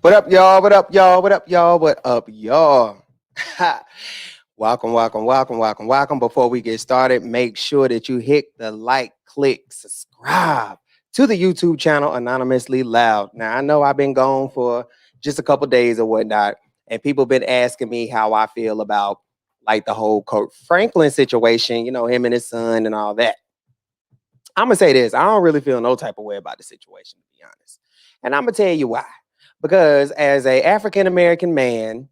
What up, y'all? What up, y'all? What up, y'all? What up, y'all? Welcome. Before we get started, make sure that you hit the like, click, subscribe to the YouTube channel Anonymously Loud. Now, I know I've been gone for just a couple days or whatnot, and people been asking me how I feel about like the whole Kirk Franklin situation, him and his son and all that. I'm gonna say this: I don't really feel no type of way about the situation, to be honest, and I'm gonna tell you why. Because as a African American man,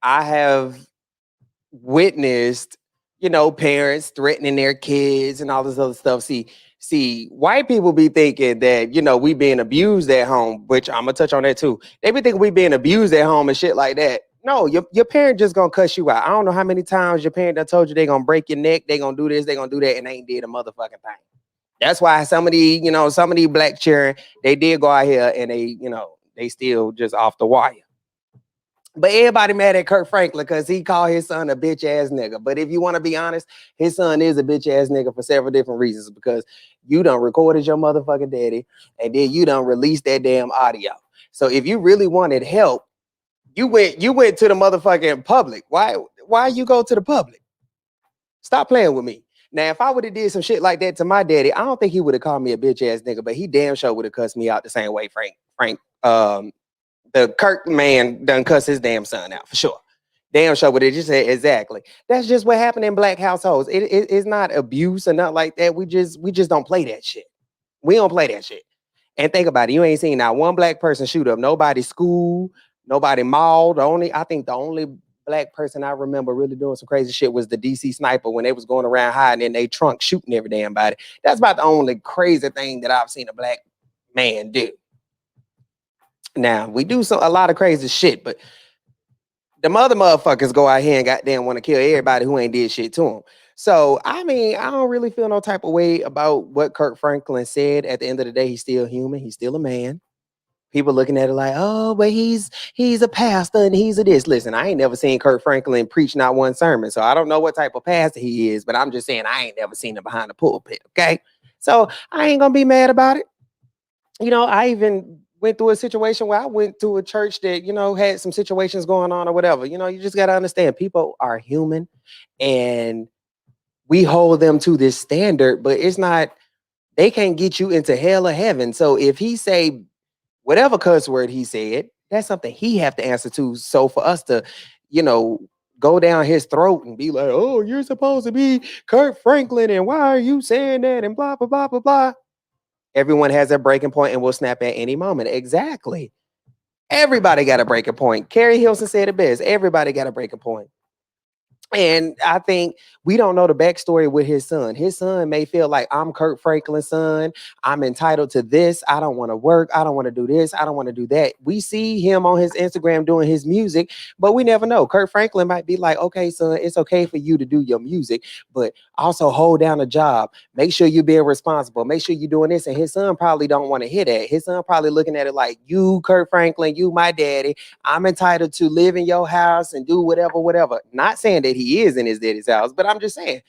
I have witnessed, parents threatening their kids and all this other stuff. See, white people be thinking that, we being abused at home, which I'm gonna touch on that too. They be thinking we being abused at home and shit like that. No, your parent just gonna cuss you out. I don't know how many times your parent done told you they gonna break your neck, they gonna do this, they gonna do that, and they ain't did a motherfucking thing. That's why some of these black children, they did go out here and they still just off the wire. But everybody mad at Kirk Franklin because he called his son a bitch ass nigga. But if you want to be honest, his son is a bitch ass nigga for several different reasons. Because you done recorded your motherfucking daddy, and then you done released that damn audio. So if you really wanted help, you went to the motherfucking public. Why you go to the public? Stop playing with me. Now, if I would have did some shit like that to my daddy, I don't think he would have called me a bitch ass nigga, but he damn sure would have cussed me out the same way the Kirk man done cuss his damn son out for sure. Damn sure would have just said exactly. That's just what happened in black households. It's not abuse or nothing like that. We just don't play that shit. We don't play that shit. And think about it. You ain't seen not one black person shoot up nobody's school, nobody mall. I think the only black person I remember really doing some crazy shit was the DC sniper when they was going around hiding in their trunk shooting every damn body. That's about the only crazy thing that I've seen a black man do. Now we do a lot of crazy shit, but the other motherfuckers go out here and goddamn want to kill everybody who ain't did shit to them. So I mean, I don't really feel no type of way about what Kirk Franklin said. At the end of the day, he's still human. He's still a man. People looking at it like, oh, but he's a pastor and he's a this. Listen, I ain't never seen Kirk Franklin preach not one sermon, so I don't know what type of pastor he is. But I'm just saying I ain't never seen him behind the pulpit. Okay, so I ain't gonna be mad about it. I even went through a situation where I went to a church that, had some situations going on or whatever. You just got to understand people are human and we hold them to this standard, but it's not, they can't get you into hell or heaven. So if he say whatever cuss word he said, that's something he have to answer to. So for us to, you know, go down his throat and be like, oh, you're supposed to be Kirk Franklin and why are you saying that and blah, blah, blah, blah, blah. Everyone has a breaking point and will snap at any moment. Exactly. Everybody got a breaking point. Carrie Hilson said it best. Everybody got a breaking point. And I think we don't know the backstory with his son. His son may feel like I'm Kirk Franklin's son. I'm entitled to this. I don't want to work. I don't want to do this. I don't want to do that. We see him on his Instagram doing his music, but we never know. Kirk Franklin might be like, okay, son, it's okay for you to do your music, but also hold down a job. Make sure you're being responsible. Make sure you're doing this. And his son probably don't want to hear that. His son probably looking at it like, you, Kirk Franklin, you, my daddy. I'm entitled to live in your house and do whatever. Not saying that he is in his daddy's house, but I'm just saying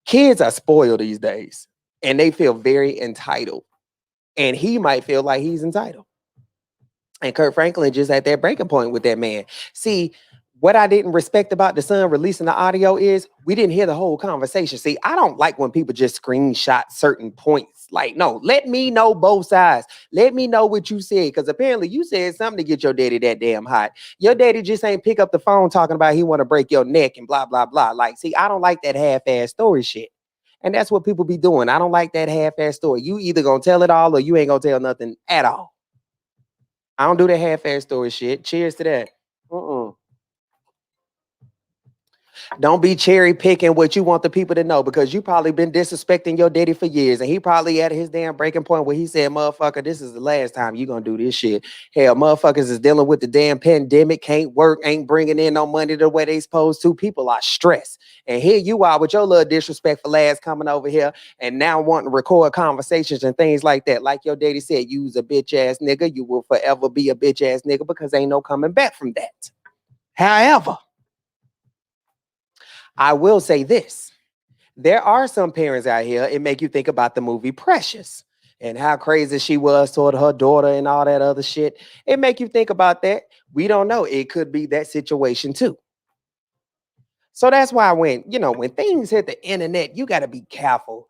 kids are spoiled these days and they feel very entitled. And he might feel like he's entitled. And Kirk Franklin just at that breaking point with that man. See, what I didn't respect about the son releasing the audio is we didn't hear the whole conversation. See, I don't like when people just screenshot certain points. Like, no, let me know both sides. Let me know what you said. Because apparently you said something to get your daddy that damn hot. Your daddy just ain't pick up the phone talking about he want to break your neck and blah, blah, blah. Like, see, I don't like that half-ass story shit. And that's what people be doing. I don't like that half-ass story. You either gonna tell it all or you ain't gonna tell nothing at all. I don't do the half-ass story shit. Cheers to that. Don't be cherry picking what you want the people to know because you probably been disrespecting your daddy for years. And he probably at his damn breaking point where he said, motherfucker, this is the last time you gonna do this shit. Hell, motherfuckers is dealing with the damn pandemic, can't work, ain't bringing in no money the way they supposed to. People are stressed. And here you are with your little disrespectful ass coming over here and now wanting to record conversations and things like that. Like your daddy said, you was a bitch ass nigga. You will forever be a bitch ass nigga because ain't no coming back from that. However, I will say this. There are some parents out here, it make you think about the movie Precious. and how crazy she was toward her daughter and all that other shit. It make you think about that. We don't know. It could be that situation too. So that's why when things hit the internet, you got to be careful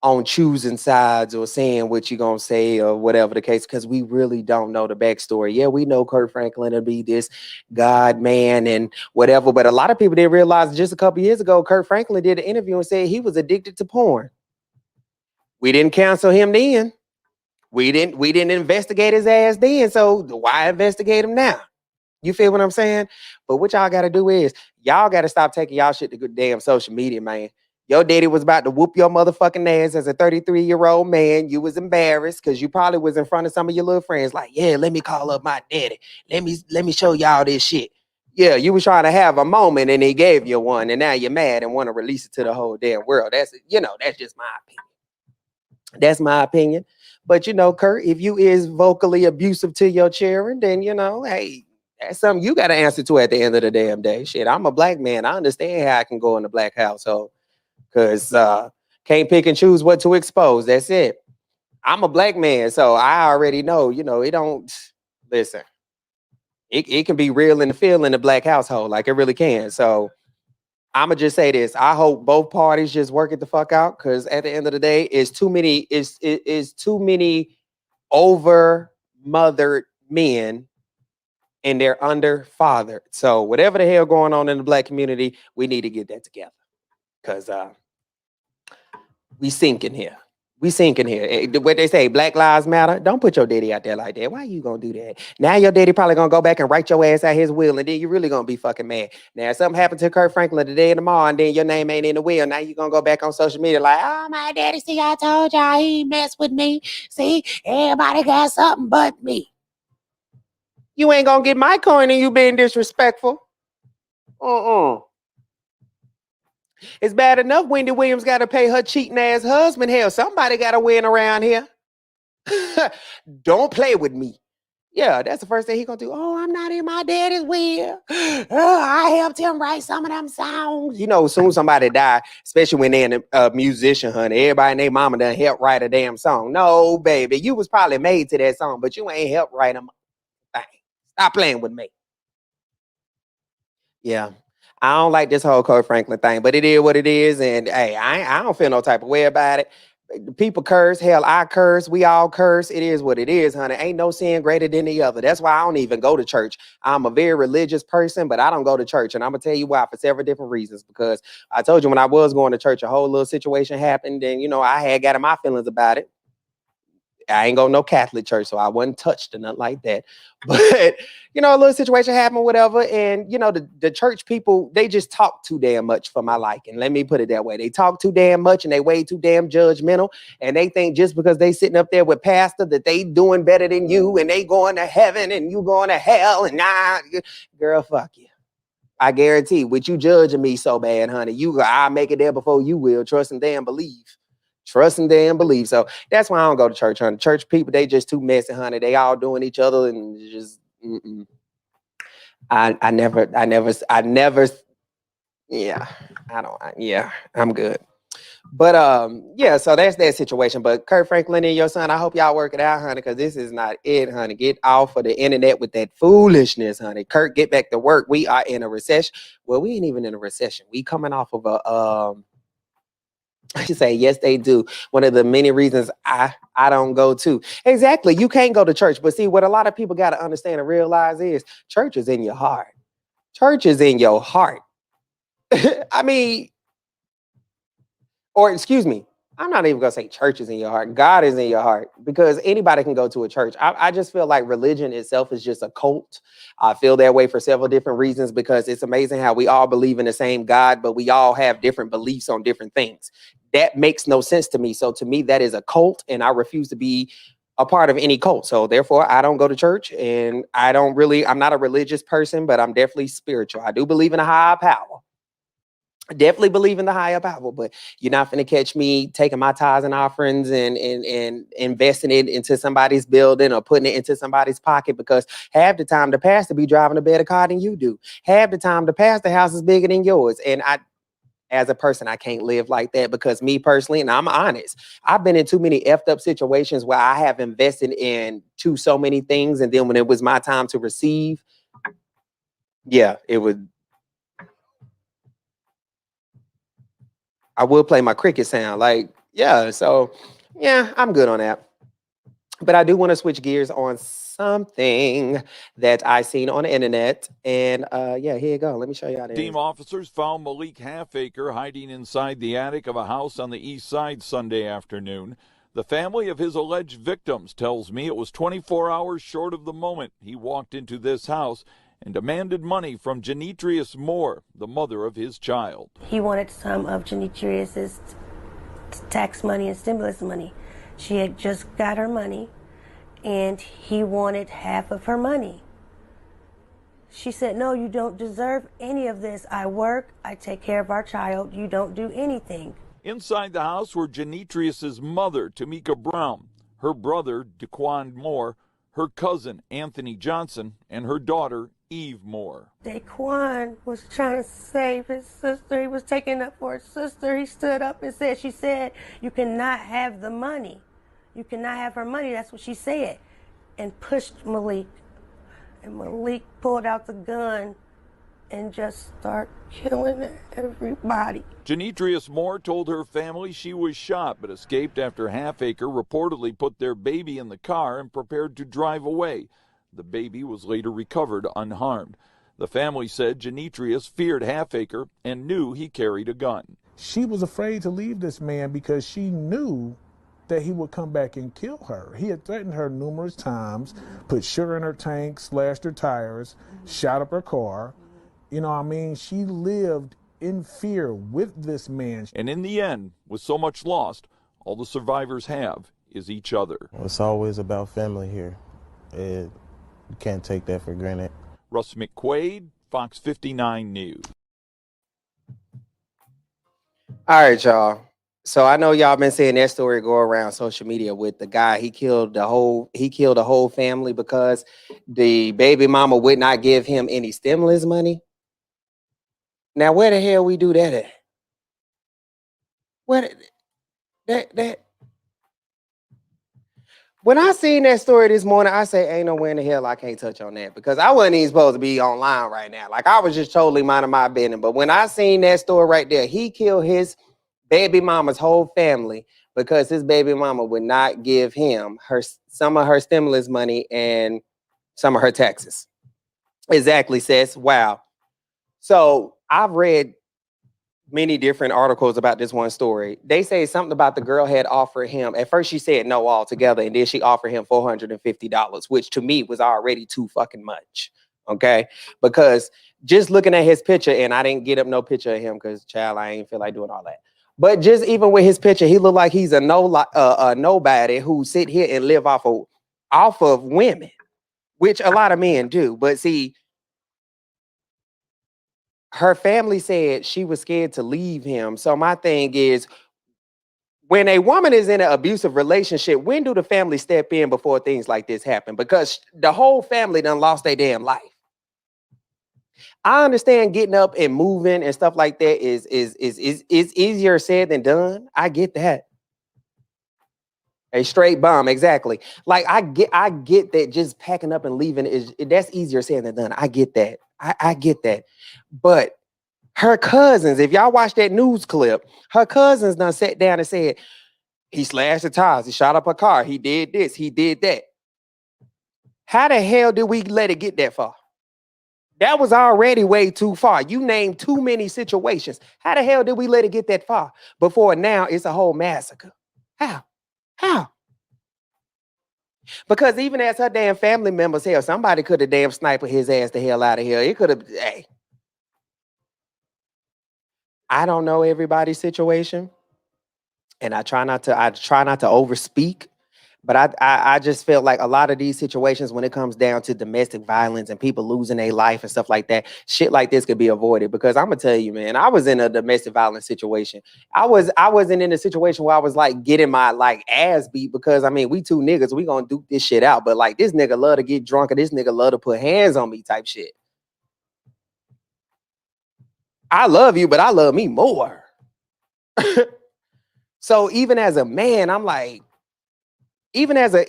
on choosing sides or saying what you're gonna say or whatever the case, because we really don't know the backstory. Yeah, we know Kirk Franklin to be this God man and whatever, but a lot of people didn't realize just a couple years ago, Kirk Franklin did an interview and said he was addicted to porn. We didn't cancel him then. We didn't investigate his ass then. So why investigate him now? You feel what I'm saying? But what y'all gotta do is y'all gotta stop taking y'all shit to good damn social media, man. Your daddy was about to whoop your motherfucking ass as a 33-year-old man. You was embarrassed because you probably was in front of some of your little friends, like, yeah, let me call up my daddy. Let me show y'all this shit. Yeah, you was trying to have a moment and he gave you one, and now you're mad and want to release it to the whole damn world. That's just my opinion. That's my opinion. But Kurt, if you is vocally abusive to your children, then hey, that's something you got to answer to at the end of the damn day. Shit, I'm a black man. I understand how I can go in the black household because can't pick and choose what to expose. That's it. I'm a black man, so I already know. It don't listen. It can be real in the feel in the black household, like it really can. So I'ma just say this. I hope both parties just work it the fuck out, because at the end of the day, it's too many. It's too many over mothered men, and they're under fathered. So whatever the hell going on in the black community, we need to get that together, because we sinking here. We sinking here. What they say, Black Lives Matter. Don't put your daddy out there like that. Why you gonna do that? Now your daddy probably gonna go back and write your ass out his will, and then you really gonna be fucking mad. Now if something happened to Kirk Franklin today and tomorrow, and then your name ain't in the will, now you gonna go back on social media like, oh, my daddy, see, I told y'all he messed with me. See, everybody got something but me. You ain't gonna get my coin and you being disrespectful. It's bad enough Wendy Williams got to pay her cheating ass husband. Hell, somebody got to win around here. Don't play with me. Yeah, that's the first thing he gonna do. Oh, I'm not in my daddy's will. Oh, I helped him write some of them songs. Soon somebody die, especially when they're a musician, honey. Everybody and their mama done help write a damn song. No, baby, you was probably made to that song, but you ain't helped write them. Stop playing with me. Yeah. I don't like this whole Kirk Franklin thing, but it is what it is. And hey, I don't feel no type of way about it. People curse, hell, I curse, we all curse. It is what it is, honey. Ain't no sin greater than the other. That's why I don't even go to church. I'm a very religious person, but I don't go to church. And I'm gonna tell you why, for several different reasons. Because I told you when I was going to church, a whole little situation happened, and I had got in my feelings about it. I ain't go no Catholic church, so I wasn't touched or nothing like that. But a little situation happened, whatever. And the church people, they just talk too damn much for my liking. Let me put it that way. They talk too damn much and they way too damn judgmental. And they think just because they sitting up there with pastor that they doing better than you, and they going to heaven and you going to hell. And girl, fuck you. I guarantee, with you judging me so bad, honey, I'll make it there before you will. Trust and damn believe. Trust and damn believe. So that's why I don't go to church, honey. Church people, they just too messy, honey. They all doing each other and just. I never. Yeah, I don't. Yeah, I'm good. But yeah. So that's that situation. But Kirk Franklin and your son, I hope y'all work it out, honey, because this is not it, honey. Get off of the internet with that foolishness, honey. Kirk, get back to work. We are in a recession. Well, we ain't even in a recession. We coming off of a I should say, yes, they do. One of the many reasons I don't go to. Exactly. You can't go to church. But see, what a lot of people got to understand and realize is church is in your heart. Church is in your heart. I mean, or excuse me, I'm not even going to say church is in your heart. God is in your heart, because anybody can go to a church. I just feel like religion itself is just a cult. I feel that way for several different reasons, because it's amazing how we all believe in the same God, but we all have different beliefs on different things. That makes no sense to me. So to me, that is a cult, and I refuse to be a part of any cult. So therefore, I don't go to church, and I'm not a religious person, but I'm definitely spiritual. I do believe in a higher power. Definitely believe in the higher power, but you're not going to catch me taking my tithes and offerings and investing it into somebody's building or putting it into somebody's pocket, because half the time the pastor be driving a better car than you do. Half the time the pastor house is bigger than yours. And as a person, I can't live like that because me personally, and I'm honest, I've been in too many effed up situations where I have invested into so many things. And then when it was my time to receive, yeah, it would. I will play my cricket sound. Like, yeah, so yeah, I'm good on that. But I do want to switch gears on something that I seen on the internet. And yeah, here you go. Let me show you how to. Team officers found Malik Halfacre hiding inside the attic of a house on the east side Sunday afternoon. The family of his alleged victims tells me it was 24 hours short of the moment he walked into this house and demanded money from Genetrius Moore, the mother of his child. He wanted some of Genetrius's tax money and stimulus money. She had just got her money, and he wanted half of her money. She said, no, you don't deserve any of this. I work, I take care of our child, you don't do anything. Inside the house were Genetrius's mother, Tamika Brown, her brother, Daquan Moore, her cousin, Anthony Johnson, and her daughter, Eve Moore. Daquan was trying to save his sister. He was taking up for his sister. He stood up and said, she said, you cannot have the money. You cannot have her money. That's what she said. And pushed Malik. And Malik pulled out the gun and just started killing everybody. Genetrius Moore told her family she was shot but escaped after Halfacre reportedly put their baby in the car and prepared to drive away. The baby was later recovered unharmed. The family said Genetrius feared Halfacre and knew he carried a gun. She was afraid to leave this man because she knew that he would come back and kill her. He had threatened her numerous times, put sugar in her tank, slashed her tires, shot up her car. You know what I mean? She lived in fear with this man. And in the end, with so much lost, all the survivors have is each other. It's always about family here. You can't take that for granted. Russ McQuaid, Fox 59 News. All right, y'all. So I know y'all been seeing that story go around social media with the guy. He killed the whole family because the baby mama would not give him any stimulus money. Now, where the hell we do that at? What that when I seen that story this morning, I say, ain't nowhere in the hell I can't touch on that because I wasn't even supposed to be online right now. Like I was just totally minding my business. But when I seen that story right there, he killed his baby mama's whole family because his baby mama would not give him some of her stimulus money and some of her taxes. Exactly, sis. Wow. So I've read many different articles about this one story. They say something about the girl had offered him. At first she said no altogether, and then she offered him $450, which to me was already too fucking much. Okay, because just looking at his picture, and I didn't get up no picture of him because child, I ain't feel like doing all that. But just even with his picture, he looked like he's a nobody who sit here and live off of women, which a lot of men do. But see, her family said she was scared to leave him. So my thing is, when a woman is in an abusive relationship, when do the family step in before things like this happen? Because the whole family done lost their damn life. I understand getting up and moving and stuff like that is easier said than done. I get that. A straight bomb, exactly. Like I get that just packing up and leaving that's easier said than done. I get that. I get that. But her cousins, if y'all watch that news clip, her cousins done sat down and said, he slashed the tires, he shot up her car, he did this, he did that. How the hell did we let it get that far? That was already way too far. You named too many situations. How the hell did we let it get that far before now it's a whole massacre? How? Because even as her damn family members, hell, somebody could have damn sniped his ass the hell out of here. It could have, hey. I don't know everybody's situation, and I try not to overspeak, but I just felt like a lot of these situations, when it comes down to domestic violence and people losing their life and stuff like that, shit like this could be avoided. Because I'm gonna tell you, man, I was in a domestic violence situation. I wasn't in a situation where I was like getting my like ass beat, because I mean, we two niggas, we gonna duke this shit out. But like, this nigga love to get drunk, and this nigga love to put hands on me type shit. I love you, but I love me more. So even as a man, I'm like, even as a,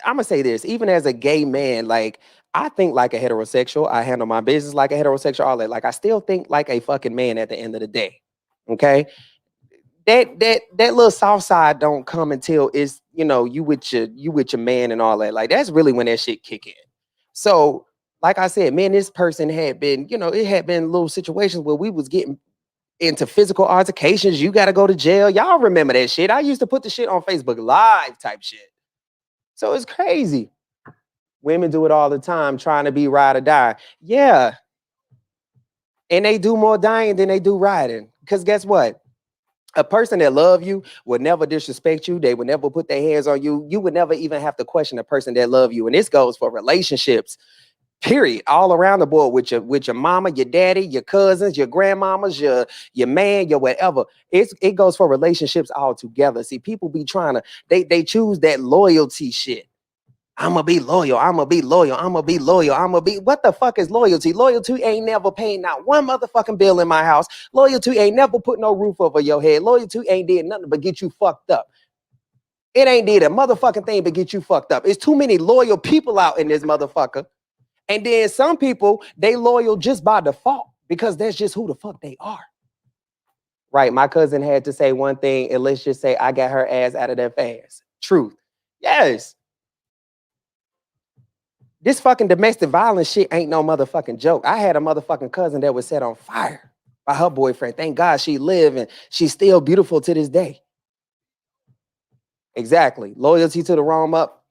I'm gonna say this, even as a gay man, like I think like a heterosexual. I handle my business like a heterosexual. All that. Like I still think like a fucking man at the end of the day. Okay. That little soft side don't come until it's you with your man and all that. Like that's really when that shit kick in. So like I said, man, this person had been, it had been little situations where we was getting into physical altercations. You got to go to jail. Y'all remember that shit? I used to put the shit on Facebook Live type shit. So it's crazy. Women do it all the time, trying to be ride or die. Yeah. And they do more dying than they do riding. Because guess what? A person that love you would never disrespect you. They would never put their hands on you. You would never even have to question a person that love you. And this goes for relationships, period, all around the board with your mama, your daddy, your cousins, your grandmamas, your man, your whatever. It goes for relationships all together. See, people be trying to they choose that loyalty shit. I'ma be loyal. I'ma be loyal. I'ma be loyal. I'ma be. What the fuck is loyalty? Loyalty ain't never paying not one motherfucking bill in my house. Loyalty ain't never put no roof over your head. Loyalty ain't did nothing but get you fucked up. It ain't did a motherfucking thing but get you fucked up. It's too many loyal people out in this motherfucker. And then some people, they loyal just by default because that's just who the fuck they are. Right. My cousin had to say one thing, and let's just say I got her ass out of that fast. Truth. Yes. This fucking domestic violence shit ain't no motherfucking joke. I had a motherfucking cousin that was set on fire by her boyfriend. Thank God she lived and she's still beautiful to this day. Exactly. Loyalty to the wrong up.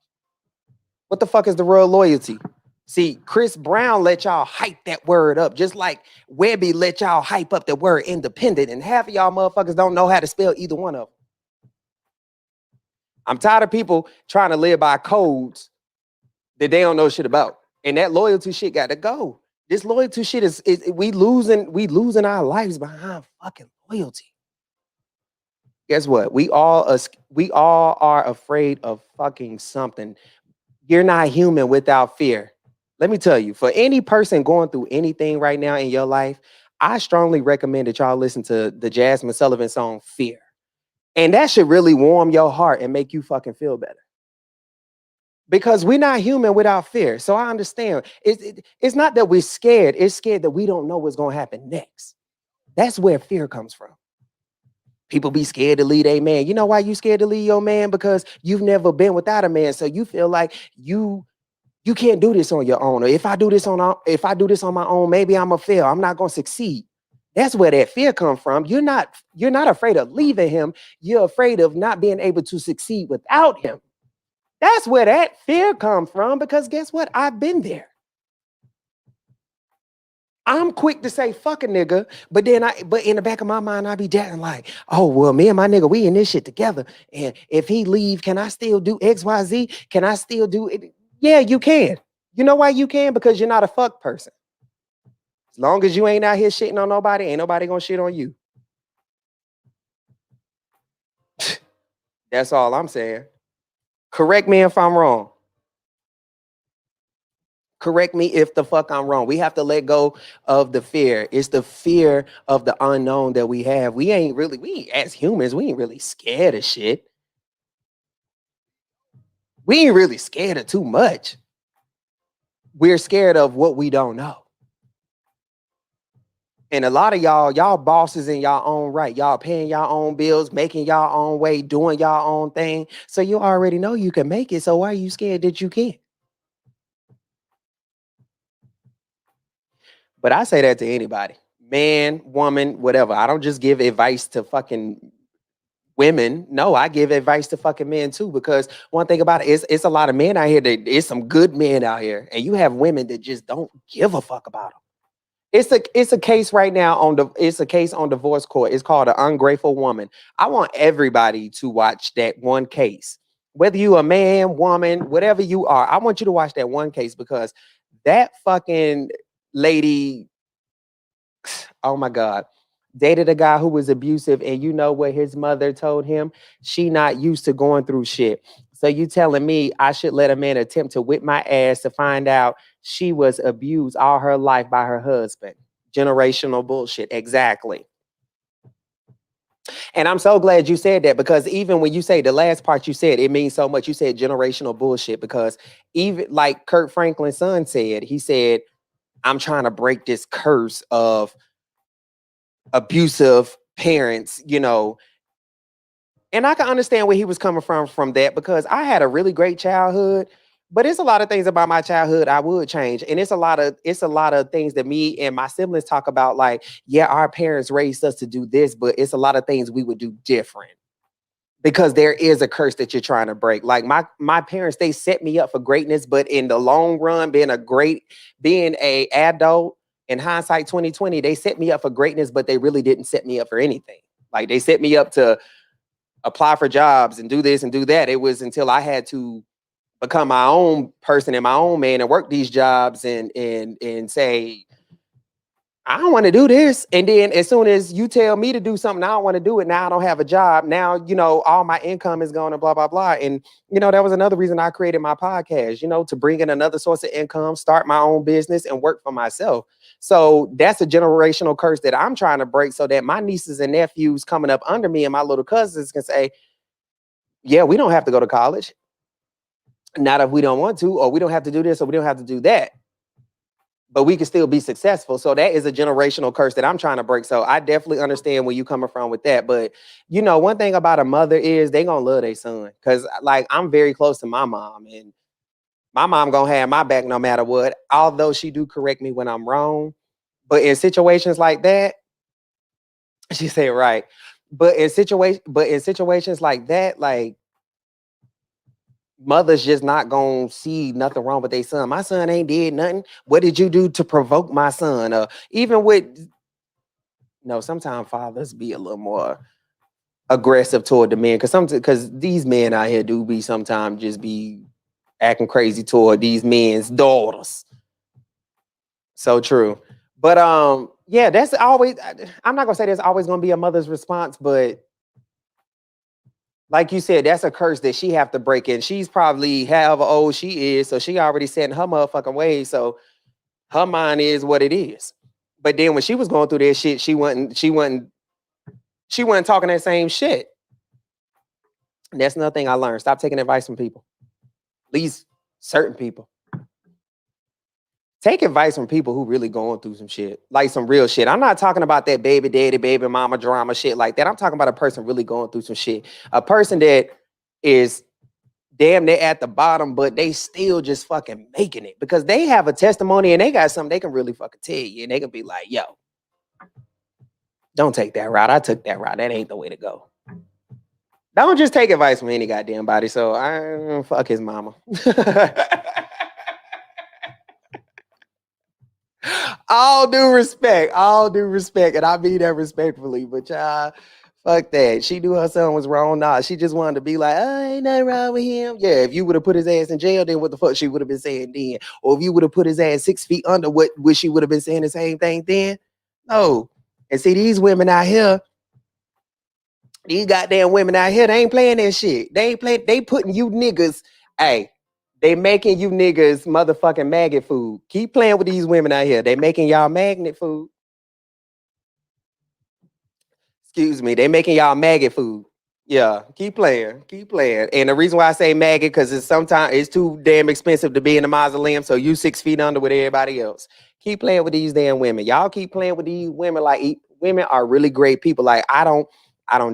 What the fuck is the real loyalty? See, Chris Brown let y'all hype that word up, just like Webby let y'all hype up the word independent, and half of y'all motherfuckers don't know how to spell either one of them. I'm tired of people trying to live by codes that they don't know shit about. And that loyalty shit got to go. This loyalty shit is we losing our lives behind fucking loyalty. Guess what? We all are afraid of fucking something. You're not human without fear. Let me tell you, for any person going through anything right now in your life, I strongly recommend that y'all listen to the Jasmine Sullivan song Fear. And that should really warm your heart and make you fucking feel better. Because we're not human without fear. So I understand. It's not that we're scared. It's scared that we don't know what's going to happen next. That's where fear comes from. People be scared to leave a man. You know why you scared to leave your man? Because you've never been without a man. So you feel like you can't do this on your own. Or if I do this on my own, maybe I'm gonna fail. I'm not gonna succeed. That's where that fear comes from. You're not afraid of leaving him. You're afraid of not being able to succeed without him. That's where that fear comes from, because guess what? I've been there. I'm quick to say fuck a nigga, but in the back of my mind, I be jacking like, oh, well, me and my nigga, we in this shit together. And if he leave, can I still do XYZ? Can I still do it? Yeah, you can. You know why you can? Because you're not a fuck person. As long as you ain't out here shitting on nobody, ain't nobody gonna shit on you. That's all I'm saying. Correct me if I'm wrong. Correct me if the fuck I'm wrong. We have to let go of the fear. It's the fear of the unknown that we have. As humans, we ain't really scared of shit. We ain't really scared of too much. We're scared of what we don't know. And a lot of y'all bosses in y'all own right. Y'all paying y'all own bills, making y'all own way, doing y'all own thing. So you already know you can make it. So why are you scared that you can't? But I say that to anybody, man, woman, whatever. I don't just give advice to fucking women. No, I give advice to fucking men too. Because one thing about it is, it's a lot of men out here. It's some good men out here, and you have women that just don't give a fuck about them. It's a case right now it's a case on divorce court. It's called An Ungrateful Woman. I want everybody to watch that one case. Whether you a man, woman, whatever you are, I want you to watch that one case, because that fucking lady, oh my God, dated a guy who was abusive, and you know what his mother told him? She not used to going through shit. So you telling me I should let a man attempt to whip my ass to find out she was abused all her life by her husband? Generational bullshit. Exactly. And I'm so glad you said that, because even when you say the last part you said, it means so much. You said generational bullshit, because even like Kirk Franklin's son said, he said, I'm trying to break this curse of abusive parents, you know. And I can understand where he was coming from that, because I had a really great childhood, but it's a lot of things about my childhood I would change. And it's a lot of things that me and my siblings talk about, like, yeah, our parents raised us to do this, but it's a lot of things we would do different, because there is a curse that you're trying to break. Like my parents, they set me up for greatness, but in the long run, being a adult, in hindsight 2020, they set me up for greatness, but they really didn't set me up for anything. Like, they set me up to apply for jobs and do this and do that. It was until I had to become my own person and my own man and work these jobs and say, I don't want to do this. And then as soon as you tell me to do something, I don't want to do it. Now I don't have a job. Now, all my income is going, and blah, blah, blah. And, that was another reason I created my podcast, to bring in another source of income, start my own business and work for myself. So that's a generational curse that I'm trying to break, so that my nieces and nephews coming up under me and my little cousins can say, yeah, we don't have to go to college. Not if we don't want to, or we don't have to do this, or we don't have to do that, but we can still be successful. So that is a generational curse that I'm trying to break. So I definitely understand where you coming from with that. But one thing about a mother is they gonna love their son. Cause like, I'm very close to my mom, and my mom gonna have my back no matter what. Although she do correct me when I'm wrong, but in situations like that, she said right. But in situations like that, like, mother's just not gonna see nothing wrong with their son. My son ain't did nothing. What did you do to provoke my son? Even with, sometimes fathers be a little more aggressive toward the men, because these men out here do be sometimes just be acting crazy toward these men's daughters. So true. But yeah, that's always. I'm not gonna say there's always gonna be a mother's response, but like you said, that's a curse that she have to break in. She's probably however old she is, so she already set in her motherfucking ways. So her mind is what it is. But then when she was going through that shit, she wasn't talking that same shit. And that's another thing I learned. Stop taking advice from people. At least certain people. Take advice from people who really going through some shit, like some real shit. I'm not talking about that baby daddy, baby mama drama shit like that. I'm talking about a person really going through some shit. A person that is damn near at the bottom, but they still just fucking making it, because they have a testimony and they got something they can really fucking tell you. And they can be like, yo, don't take that route. I took that route. That ain't the way to go. Don't just take advice from any goddamn body. So I fuck his mama. All due respect, and I mean that respectfully. But y'all, fuck that. She knew her son was wrong. Nah, she just wanted to be like, oh, ain't nothing wrong with him. Yeah, if you would have put his ass in jail, then what the fuck she would have been saying then? Or if you would have put his ass 6 feet under, what would she would have been saying the same thing then? No. And see, these women out here, these goddamn women out here, they ain't playing that shit. They putting you niggas, hey, they making you niggas motherfucking maggot food. Keep playing with these women out here. They making y'all magnet food. Excuse me, they making y'all maggot food. Yeah, keep playing. And the reason why I say maggot, because it's too damn expensive to be in the mausoleum. So you 6 feet under with everybody else. Keep playing with these damn women. Y'all keep playing with these women. Like, women are really great people. Like, I don't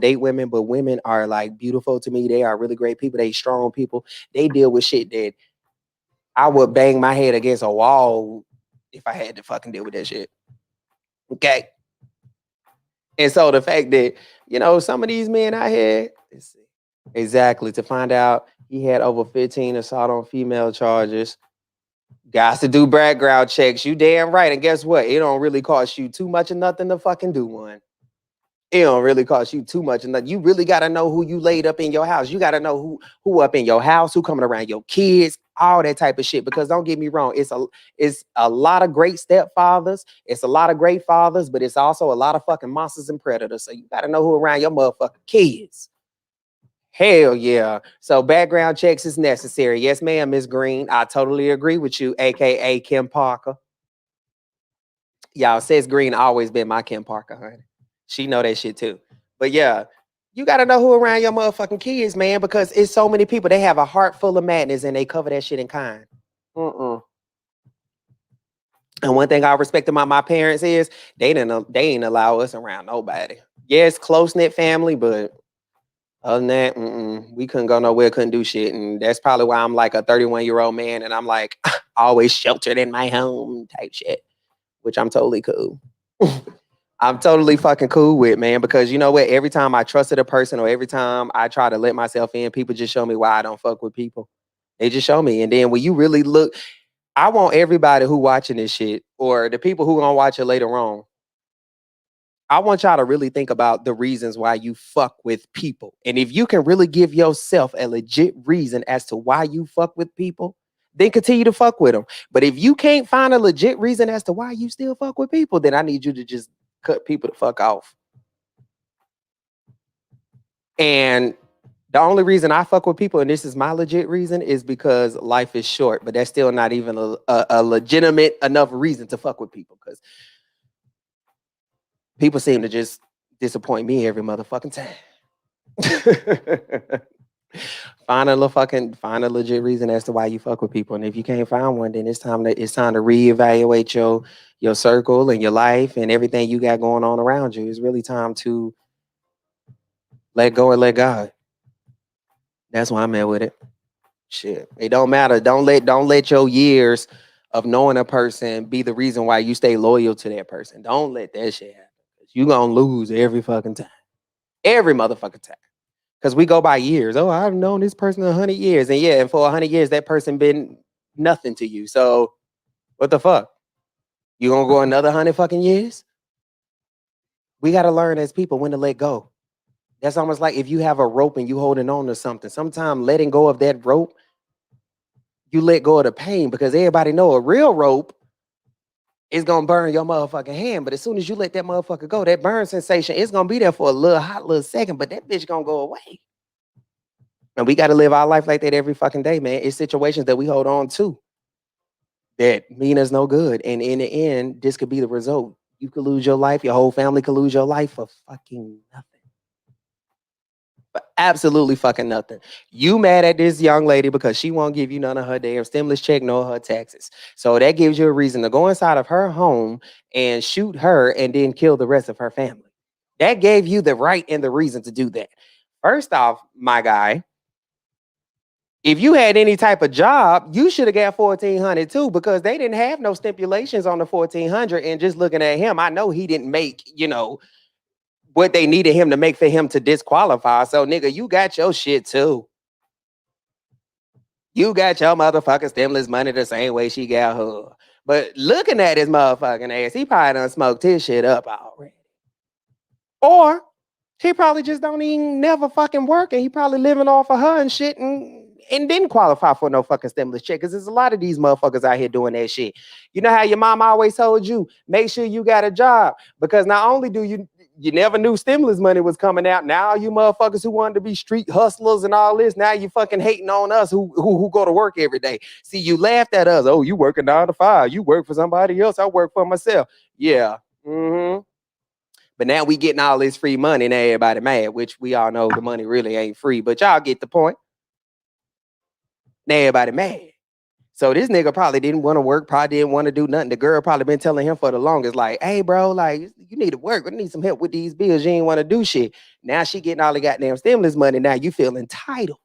date women, but women are like beautiful to me. They are really great people. They strong people. They deal with shit that I would bang my head against a wall if I had to fucking deal with that shit. Okay. And so the fact that, some of these men out here, let's see, exactly, to find out he had over 15 assault on female charges. Guys to do background checks. You damn right. And guess what? It don't really cost you too much of nothing to fucking do one. It don't really cost you too much. And you really got to know who you laid up in your house. You got to know who up in your house, who coming around your kids, all that type of shit. Because don't get me wrong, it's a lot of great stepfathers. It's a lot of great fathers, but it's also a lot of fucking monsters and predators. So you got to know who around your motherfucking kids. Hell yeah. So background checks is necessary. Yes, ma'am, Miss Green. I totally agree with you, aka Kim Parker. Y'all, Sis Green always been my Kim Parker, honey. She know that shit too. But yeah, you got to know who around your motherfucking kids, man, because it's so many people. They have a heart full of madness and they cover that shit in kind. And one thing I respect about my parents is they ain't allow us around nobody. Yes, close knit family, but other than that, we couldn't go nowhere, couldn't do shit, and that's probably why I'm like a 31-year-old man, and I'm like always sheltered in my home type shit, which I'm totally cool. I'm totally fucking cool with, man, because you know what? Every time I trusted a person or every time I try to let myself in, people just show me why I don't fuck with people. They just show me, and then when you really look, I want everybody who watching this shit or the people who gonna watch it later on, I want y'all to really think about the reasons why you fuck with people. And if you can really give yourself a legit reason as to why you fuck with people, then continue to fuck with them. But if you can't find a legit reason as to why you still fuck with people, then I need you to just cut people the fuck off. And the only reason I fuck with people, and this is my legit reason, is because life is short. But that's still not even a legitimate enough reason to fuck with people, because people seem to just disappoint me every motherfucking time. Find a legit reason as to why you fuck with people, and if you can't find one, then it's time to reevaluate your circle and your life and everything you got going on around you. It's really time to let go and let God. That's why I'm at with it. Shit, it don't matter. Don't let your years of knowing a person be the reason why you stay loyal to that person. Don't let that shit happen. You gonna lose every fucking time, every motherfucking time. Because we go by years. Oh, I've known this person 100 years, and yeah, and for 100 years that person been nothing to you. So what the fuck? You gonna go another 100 fucking years? We gotta learn as people when to let go. That's almost like if you have a rope and you holding on to something. Sometimes letting go of that rope, you let go of the pain, because everybody know a real rope is gonna burn your motherfucking hand. But as soon as you let that motherfucker go, that burn sensation is gonna be there for a little second, but that bitch gonna go away. And we gotta live our life like that every fucking day, man. It's situations that we hold on to that mean us no good. And in the end, this could be the result. You could lose your life, your whole family could lose your life for fucking nothing. Absolutely fucking nothing. You mad at this young lady because she won't give you none of her damn stimulus check nor her taxes. So that gives you a reason to go inside of her home and shoot her and then kill the rest of her family. That gave you the right and the reason to do that. First off, my guy, if you had any type of job, you should have got 1,400 too, because they didn't have no stipulations on the 1,400. And just looking at him, I know he didn't make, what they needed him to make for him to disqualify. So, nigga, you got your shit too. You got your motherfucking stimulus money the same way she got her. But looking at his motherfucking ass, he probably done smoked his shit up already. Or he probably just don't even never fucking work, and he probably living off of her and shit and didn't qualify for no fucking stimulus check. Because there's a lot of these motherfuckers out here doing that shit. You know how your mom always told you, make sure you got a job, because not only do you never knew stimulus money was coming out. Now you motherfuckers who wanted to be street hustlers and all this, now you fucking hating on us who go to work every day. See, you laughed at us. Oh, you working 9 to 5. You work for somebody else. I work for myself. Yeah. But now we getting all this free money and everybody mad, which we all know the money really ain't free, but y'all get the point. Now everybody mad. So this nigga probably didn't want to work, probably didn't want to do nothing. The girl probably been telling him for the longest, like, hey, bro, like, you need to work. We need some help with these bills. You ain't want to do shit. Now she getting all the goddamn stimulus money. Now you feel entitled.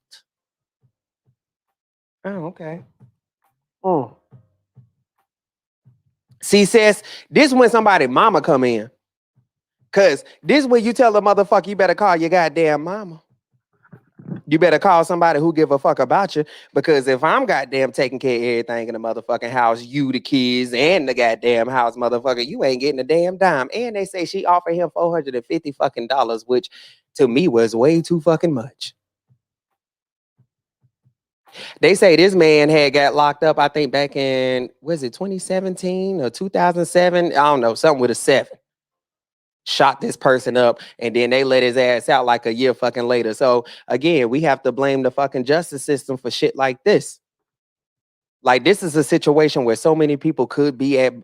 Oh, okay. See, sis, this when somebody mama come in. Because this when you tell a motherfucker you better call your goddamn mama. You better call somebody who give a fuck about you, because if I'm goddamn taking care of everything in the motherfucking house, you, the kids, and the goddamn house, motherfucker, you ain't getting a damn dime. And they say she offered him $450 fucking dollars, which to me was way too fucking much. They say this man had got locked up, I think back in, was it 2017 or 2007? I don't know, something with a 7. Shot this person up, and then they let his ass out like a year fucking later. So again, we have to blame the fucking justice system for shit like this. Like, this is a situation where so many people could be at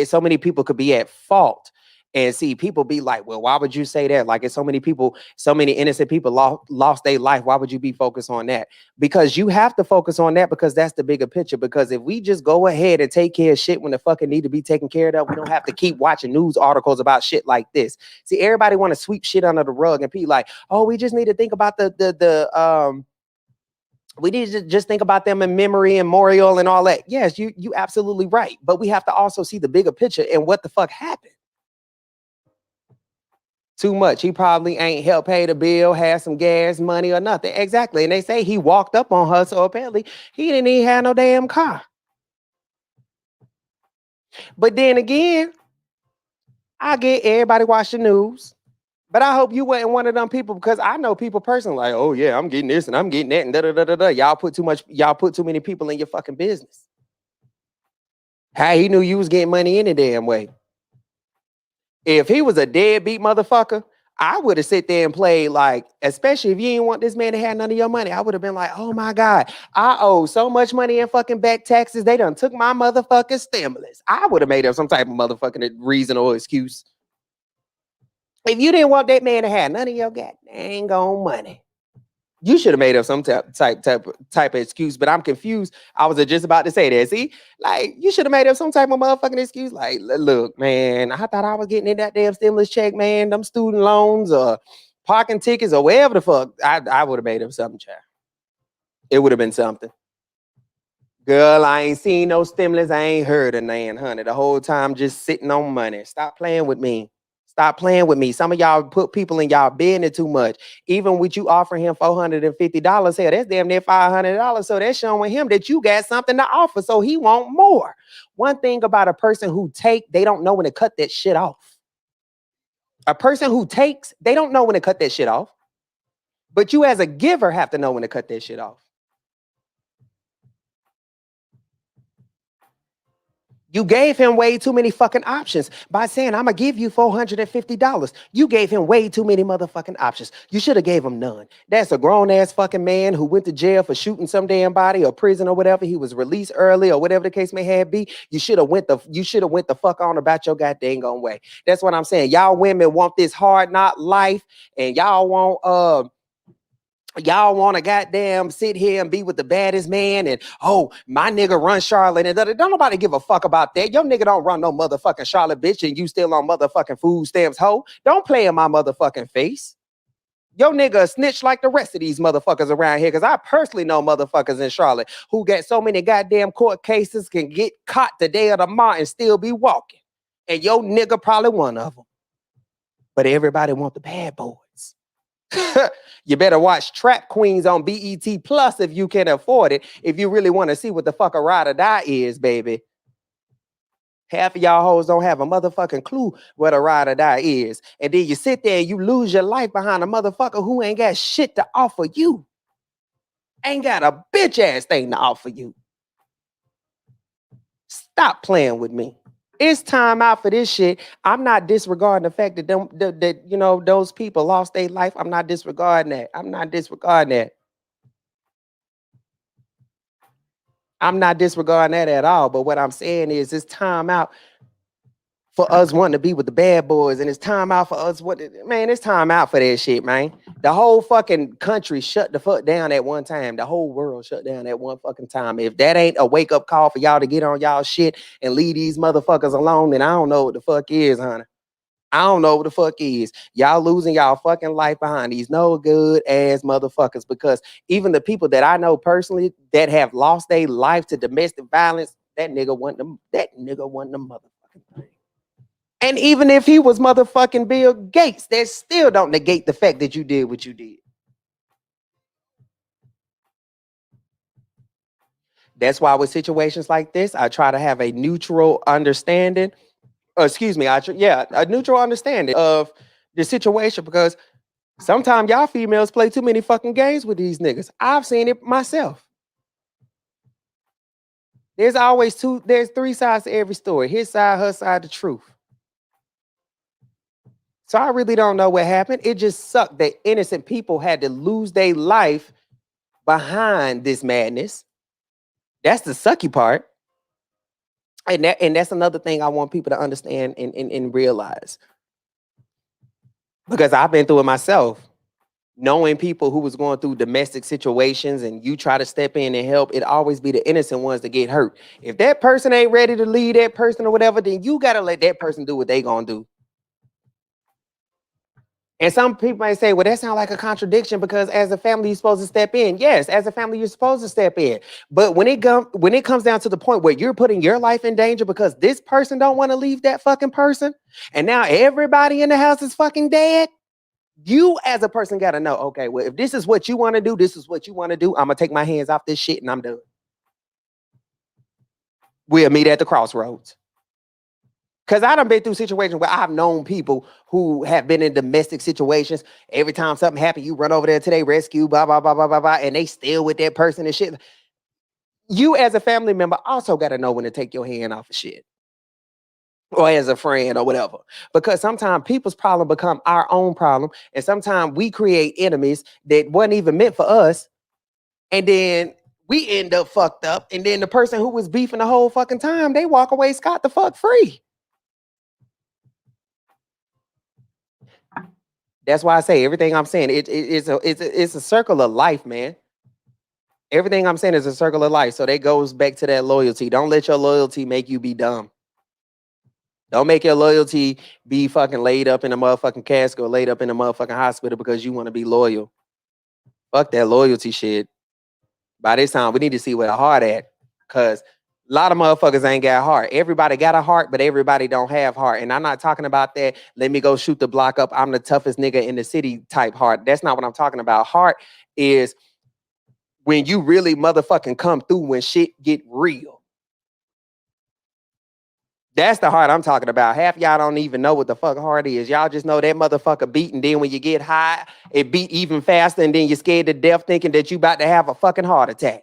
so many people could be at fault, And see, people be like, well, why would you say that? Like, it's so many people, so many innocent people lost their life. Why would you be focused on that? Because you have to focus on that, because that's the bigger picture. Because if we just go ahead and take care of shit when the fucking need to be taken care of, we don't have to keep watching news articles about shit like this. See, everybody want to sweep shit under the rug and be like, oh, we just need to think about we need to just think about them in memory and memorial and all that. Yes, you absolutely right. But we have to also see the bigger picture and what the fuck happened. Too much. He probably ain't helped pay the bill, had some gas money or nothing. Exactly. And they say he walked up on her, so apparently he didn't even have no damn car. But then again, I get everybody watch the news. But I hope you weren't one of them people, because I know people personally like, oh yeah, I'm getting this and I'm getting that and da da da da da. Y'all put too many people in your fucking business. How he knew you was getting money any damn way. If he was a deadbeat motherfucker, I would have sit there and played like, especially if you didn't want this man to have none of your money, I would have been like, oh my God, I owe so much money in fucking back taxes. They done took my motherfucking stimulus. I would have made up some type of motherfucking reason or excuse. If you didn't want that man to have none of your goddamn on money, you should have made up some type of excuse. But I'm confused. I was just about to say that. See, like, you should have made up some type of motherfucking excuse. Like, look, man, I thought I was getting in that damn stimulus check, man. Them student loans or parking tickets or whatever the fuck. I would have made up something, child. It would have been something. Girl, I ain't seen no stimulus. I ain't heard a nan, honey. The whole time just sitting on money. Stop playing with me. Stop playing with me. Some of y'all put people in y'all business too much. Even with you offering him $450, hell, that's damn near $500. So that's showing him that you got something to offer, so he want more. One thing about a person who they don't know when to cut that shit off. A person who takes, they don't know when to cut that shit off. But you as a giver have to know when to cut that shit off. You gave him way too many fucking options by saying, I'm going to give you $450. You gave him way too many motherfucking options. You should have gave him none. That's a grown-ass fucking man who went to jail for shooting some damn body or prison or whatever. He was released early or whatever the case may have be. You should have went the fuck on about your goddamn own way. That's what I'm saying. Y'all women want this hard knock life, and y'all want to goddamn sit here and be with the baddest man and, oh, my nigga run Charlotte, and don't nobody give a fuck about that. Your nigga don't run no motherfucking Charlotte, bitch, and you still on motherfucking food stamps, hoe. Don't play in my motherfucking face. Your nigga a snitch like the rest of these motherfuckers around here, because I personally know motherfuckers in Charlotte who got so many goddamn court cases can get caught today or tomorrow and still be walking. And your nigga probably one of them. But everybody want the bad boys. You better watch Trap Queens on BET Plus if you can afford it. If you really want to see what the fuck a ride or die is, baby. Half of y'all hoes don't have a motherfucking clue what a ride or die is. And then you sit there and you lose your life behind a motherfucker who ain't got shit to offer you. Ain't got a bitch ass thing to offer you. Stop playing with me. It's time out for this shit. I'm not disregarding the fact that those people lost their life. I'm not disregarding that. I'm not disregarding that at all. But what I'm saying is, it's time out for us wanting to be with the bad boys, and it's time out for us. It's time out for that shit, man. The whole fucking country shut the fuck down at one time. The whole world shut down at one fucking time. If that ain't a wake up call for y'all to get on y'all shit and leave these motherfuckers alone, then I don't know what the fuck is, honey. I don't know what the fuck is. Y'all losing y'all fucking life behind these no good ass motherfuckers, because even the people that I know personally that have lost their life to domestic violence, that nigga wasn't the motherfucking thing. And even if he was motherfucking Bill Gates, that still don't negate the fact that you did what you did. That's why with situations like this, I try to have a neutral understanding. A neutral understanding of the situation, because sometimes y'all females play too many fucking games with these niggas. I've seen it myself. There's three sides to every story. His side, her side, the truth. So I really don't know what happened. It just sucked that innocent people had to lose their life behind this madness. That's the sucky part. And that's another thing I want people to understand and realize. Because I've been through it myself. Knowing people who was going through domestic situations and you try to step in and help, it always be the innocent ones that get hurt. If that person ain't ready to lead that person or whatever, then you got to let that person do what they gonna do. And some people might say, well, that sounds like a contradiction because as a family, you're supposed to step in. Yes, as a family, you're supposed to step in. But when it comes down to the point where you're putting your life in danger because this person don't want to leave that fucking person, and now everybody in the house is fucking dead, you as a person got to know, okay, well, if this is what you want to do, this is what you want to do. I'm going to take my hands off this shit and I'm done. We'll meet at the crossroads. Because I done been through situations where I've known people who have been in domestic situations. Every time something happened, you run over there to their rescue, blah, blah, blah, blah, blah, blah, and they still with that person and shit. You as a family member also got to know when to take your hand off of shit. Or as a friend or whatever. Because sometimes people's problem become our own problem. And sometimes we create enemies that wasn't even meant for us. And then we end up fucked up. And then the person who was beefing the whole fucking time, they walk away scot the fuck free. That's why I say everything I'm saying, it's a circle of life, man. Everything I'm saying is a circle of life. So that goes back to that loyalty. Don't let your loyalty make you be dumb. Don't make your loyalty be fucking laid up in a motherfucking casket or laid up in a motherfucking hospital because you want to be loyal. Fuck that loyalty shit. By this time, we need to see where the heart at. Because a lot of motherfuckers ain't got heart. Everybody got a heart, but everybody don't have heart. And I'm not talking about that, let me go shoot the block up, I'm the toughest nigga in the city type heart. That's not what I'm talking about. Heart is when you really motherfucking come through when shit get real. That's the heart I'm talking about. Half y'all don't even know what the fuck heart is. Y'all just know that motherfucker beat, and then when you get high, it beat even faster, and then you're scared to death thinking that you about to have a fucking heart attack.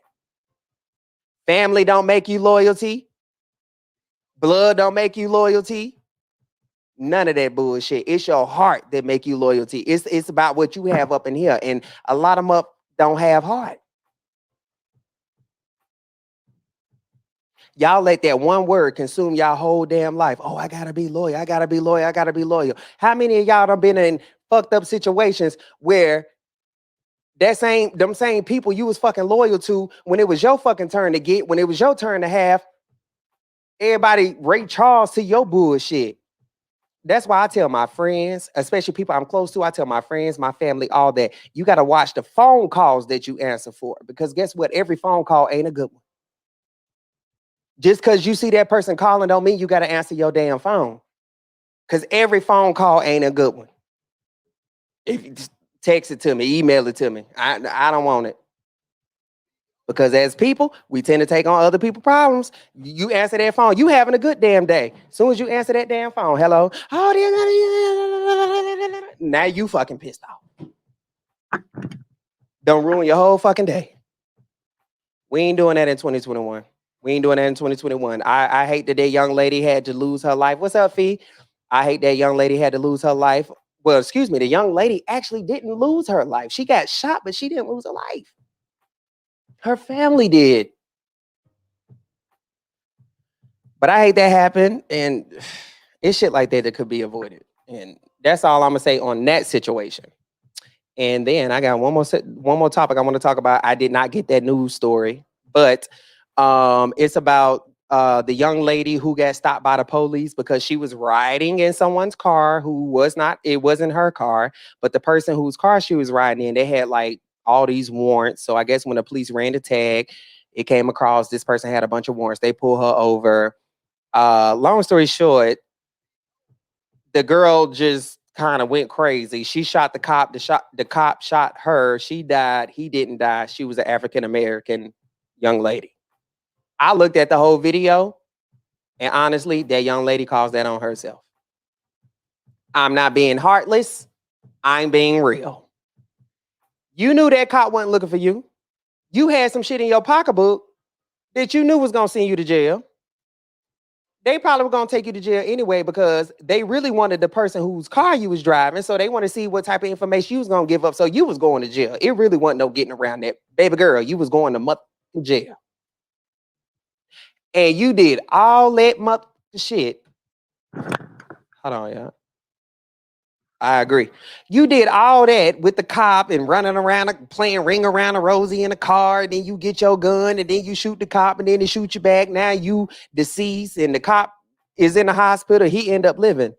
Family don't make you loyalty. Blood don't make you loyalty. None of that bullshit. It's your heart that make you loyalty. It's about what you have up in here, and a lot of them up don't have heart. Y'all let that one word consume y'all whole damn life. Oh, I gotta be loyal. I gotta be loyal. I gotta be loyal. How many of y'all done been in fucked up situations where them same people you was fucking loyal to when it was your fucking turn to get, when it was your turn to have, everybody Ray Charles to your bullshit. That's why I tell my friends, especially people I'm close to, I tell my friends, my family, all that. You got to watch the phone calls that you answer for, because guess what? Every phone call ain't a good one. Just because you see that person calling don't mean you got to answer your damn phone. Because every phone call ain't a good one. If you just text it to me, email it to me, I don't want it. Because as people, we tend to take on other people's problems. You answer that phone, you having a good damn day. As soon as you answer that damn phone, hello, oh, now you fucking pissed off. Don't ruin your whole fucking day. We ain't doing that in 2021. We ain't doing that in 2021. I hate that young lady had to lose her life. What's up, Fee? I hate that young lady had to lose her life. Well, excuse me, the young lady actually didn't lose her life. She got shot, but she didn't lose her life. Her family did. But I hate that happened, and it's shit like that could be avoided. And that's all I'm gonna say on that situation. And then I got one more topic I want to talk about. I did not get that news story, but it's about the young lady who got stopped by the police because she was riding in someone's car who was not, it wasn't her car, but the person whose car she was riding in, they had like all these warrants. So I guess when the police ran the tag, it came across this person had a bunch of warrants. They pulled her over. Long story short, the girl just kind of went crazy. She shot the cop. The cop shot her. She died. He didn't die. She was an African American young lady. I looked at the whole video, and honestly, that young lady caused that on herself. I'm not being heartless. I'm being real. You knew that cop wasn't looking for you. You had some shit in your pocketbook that you knew was gonna send you to jail. They probably were going to take you to jail anyway because they really wanted the person whose car you was driving. So they want to see what type of information you was going to give up. So you was going to jail. It really wasn't no getting around that. Baby girl, you was going to jail. And you did all that shit. Hold on, y'all. I agree. You did all that with the cop and running around playing ring around a Rosie in a car. And then you get your gun and then you shoot the cop and then they shoot you back. Now you deceased and the cop is in the hospital. He end up living.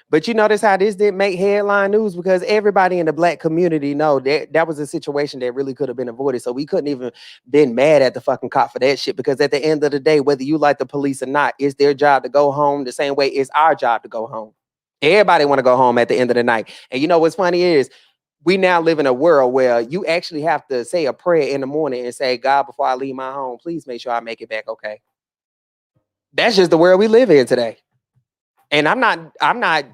But you notice how this didn't make headline news because everybody in the black community know that was a situation that really could have been avoided. So we couldn't even been mad at the fucking cop for that shit because at the end of the day, whether you like the police or not, it's their job to go home the same way it's our job to go home. Everybody want to go home at the end of the night. And you know what's funny is we now live in a world where you actually have to say a prayer in the morning and say, God, before I leave my home, please make sure I make it back okay. That's just the world we live in today. And I'm not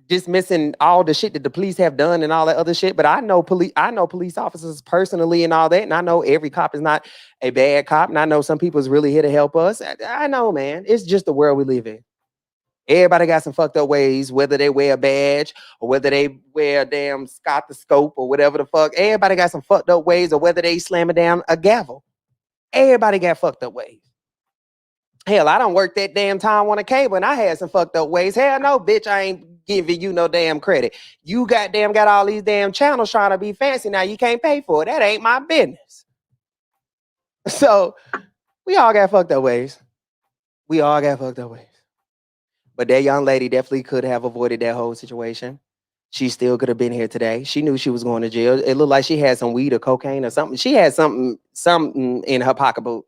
dismissing all the shit that the police have done and all that other shit, but I know police officers personally and all that, and I know every cop is not a bad cop, and I know some people is really here to help us. I know, man. It's just the world we live in. Everybody got some fucked up ways, whether they wear a badge or whether they wear a damn stethoscope or whatever the fuck. Everybody got some fucked up ways, or whether they slam it down a gavel. Everybody got fucked up ways. Hell, I don't work that damn time on a cable and I had some fucked up ways. Hell no, bitch, I ain't giving you no damn credit. You goddamn got all these damn channels trying to be fancy. Now you can't pay for it. That ain't my business. So we all got fucked up ways. We all got fucked up ways. But that young lady definitely could have avoided that whole situation. She still could have been here today. She knew she was going to jail. It looked like she had some weed or cocaine or something. She had something in her pocketbook.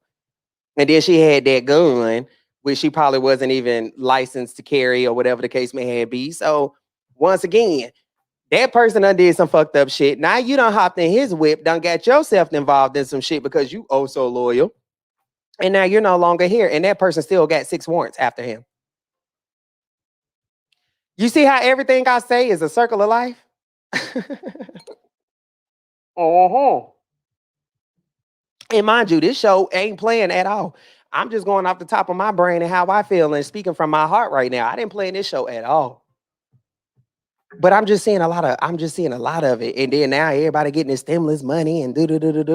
And then she had that gun, which she probably wasn't even licensed to carry or whatever the case may be. So once again, that person done did some fucked up shit. Now you done hopped in his whip, done got yourself involved in some shit because you oh so loyal. And now you're no longer here. And that person still got 6 warrants after him. You see how everything I say is a circle of life? And mind you, this show ain't playing at all. I'm just going off the top of my brain and how I feel and speaking from my heart right now. I didn't play in this show at all. But I'm just seeing a lot of it. And then now everybody getting this stimulus money and do.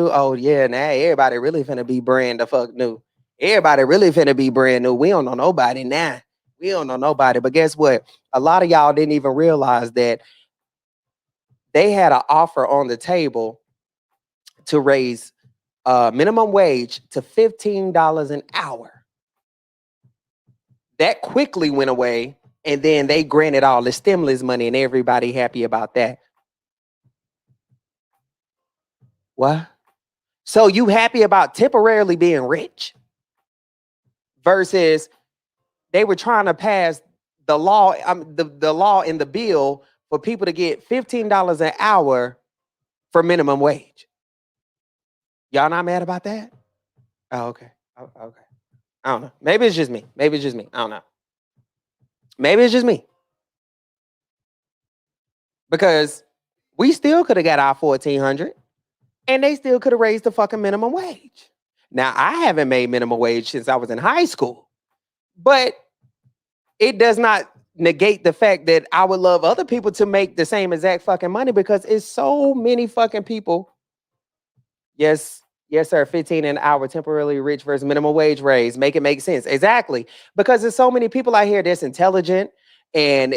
Oh yeah, now everybody really finna be brand the fuck new. Everybody really finna be brand new. We don't know nobody now. We don't know nobody. But guess what? A lot of y'all didn't even realize that they had an offer on the table to raise minimum wage to $15 an hour. That quickly went away, and then they granted all the stimulus money, and everybody happy about that. What? So you happy about temporarily being rich versus they were trying to pass the law, the law in the bill for people to get $15 an hour for minimum wage. Y'all not mad about that? Oh, okay. Oh, okay. I don't know. Maybe it's just me. I don't know. Maybe it's just me. Because we still could have got our $1,400 and they still could have raised the fucking minimum wage. Now, I haven't made minimum wage since I was in high school, but it does not negate the fact that I would love other people to make the same exact fucking money because it's so many fucking people. Yes, sir. 15 an hour temporarily rich versus minimum wage raise. Make it make sense. Exactly. Because there's so many people out here that's intelligent and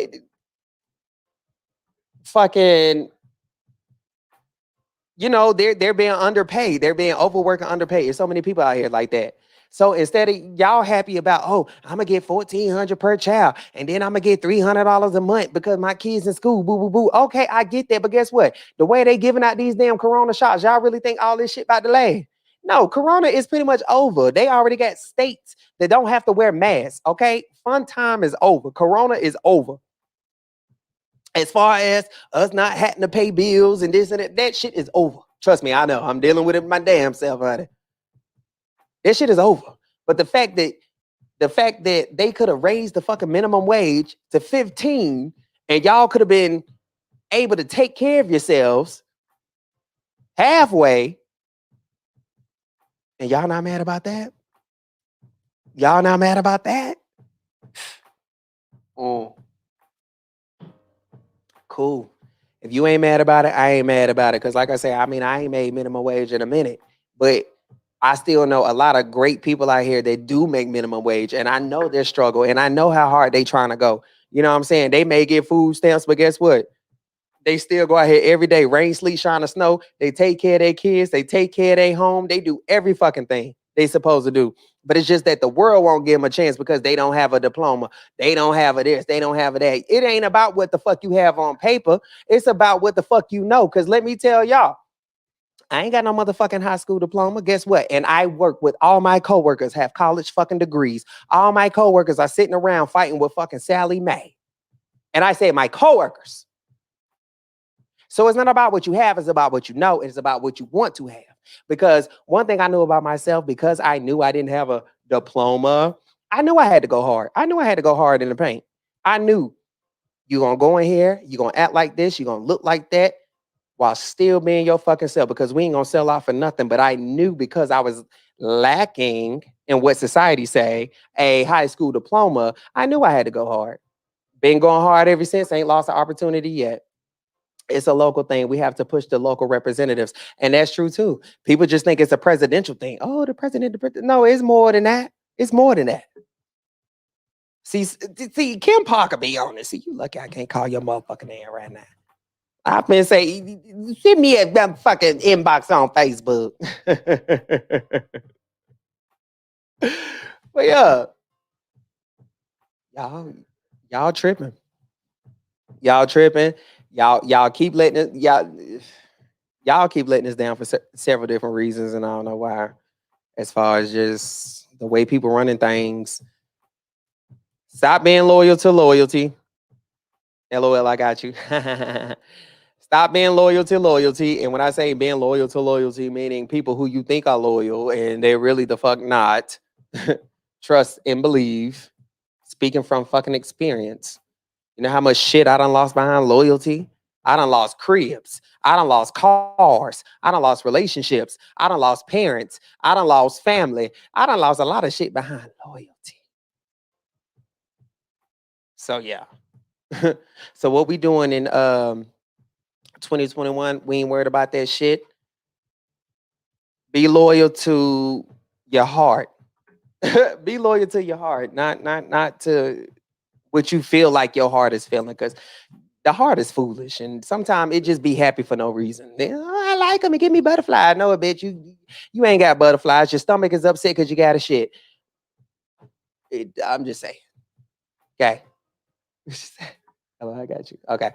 fucking, you know, they're being underpaid. They're being overworked and underpaid. There's so many people out here like that. So instead of y'all happy about, oh, I'm gonna get $1,400 per child, and then I'm gonna get $300 a month because my kids in school, boo, boo, boo. Okay, I get that, but guess what? The way they giving out these damn corona shots, y'all really think all this shit about to last? No, corona is pretty much over. They already got states that don't have to wear masks. Okay, fun time is over. Corona is over. As far as us not having to pay bills and this and that shit is over. Trust me, I know. I'm dealing with it my damn self, honey. That shit is over. But the fact that they could have raised the fucking minimum wage to 15 and y'all could have been able to take care of yourselves halfway, and y'all not mad about that? Y'all not mad about that? Cool. If you ain't mad about it, I ain't mad about it. Because like I say, I mean, I ain't made minimum wage in a minute. But I still know a lot of great people out here that do make minimum wage. And I know their struggle. And I know how hard they trying to go. You know what I'm saying? They may get food stamps, but guess what? They still go out here every day, rain, sleet, shine, or snow. They take care of their kids. They take care of their home. They do every fucking thing they supposed to do. But it's just that the world won't give them a chance because they don't have a diploma. They don't have a this. They don't have a that. It ain't about what the fuck you have on paper. It's about what the fuck you know. Because let me tell y'all, I ain't got no motherfucking high school diploma. Guess what? And I work with all my coworkers have college fucking degrees. All my coworkers are sitting around fighting with fucking Sally Mae. And I say my coworkers. So it's not about what you have, it's about what you know, it's about what you want to have. Because one thing I knew about myself, because I knew I didn't have a diploma, I knew I had to go hard. I knew I had to go hard in the paint. I knew you're going to go in here, you're going to act like this, you're going to look like that while still being your fucking self, because we ain't going to sell out for nothing. But I knew because I was lacking in what society say, a high school diploma, I knew I had to go hard. Been going hard ever since, ain't lost the opportunity yet. It's a local thing. We have to push the local representatives. And that's true too. People just think it's a presidential thing. Oh, the president. No, it's more than that. It's more than that. See, Kim Parker be on this. See, you lucky I can't call your motherfucking name right now. I've been saying, send me a fucking inbox on Facebook. But yeah, y'all tripping. Y'all tripping. Y'all keep letting it, y'all keep letting us down for several different reasons, and I don't know why. As far as just the way people running things, stop being loyal to loyalty. LOL, I got you. Stop being loyal to loyalty, and when I say being loyal to loyalty, meaning people who you think are loyal and they're really the fuck not. Trust and believe. Speaking from fucking experience. You know how much shit I done lost behind loyalty? I done lost cribs. I done lost cars. I done lost relationships. I done lost parents. I done lost family. I done lost a lot of shit behind loyalty. So yeah. So what we doing in 2021, we ain't worried about that shit. Be loyal to your heart. Be loyal to your heart, not to what you feel like your heart is feeling, because the heart is foolish, and sometimes it just be happy for no reason. Oh, I like them and give me butterflies. No, bitch, you ain't got butterflies. Your stomach is upset because you got a shit. I'm just saying. Okay. Hello, I got you. Okay.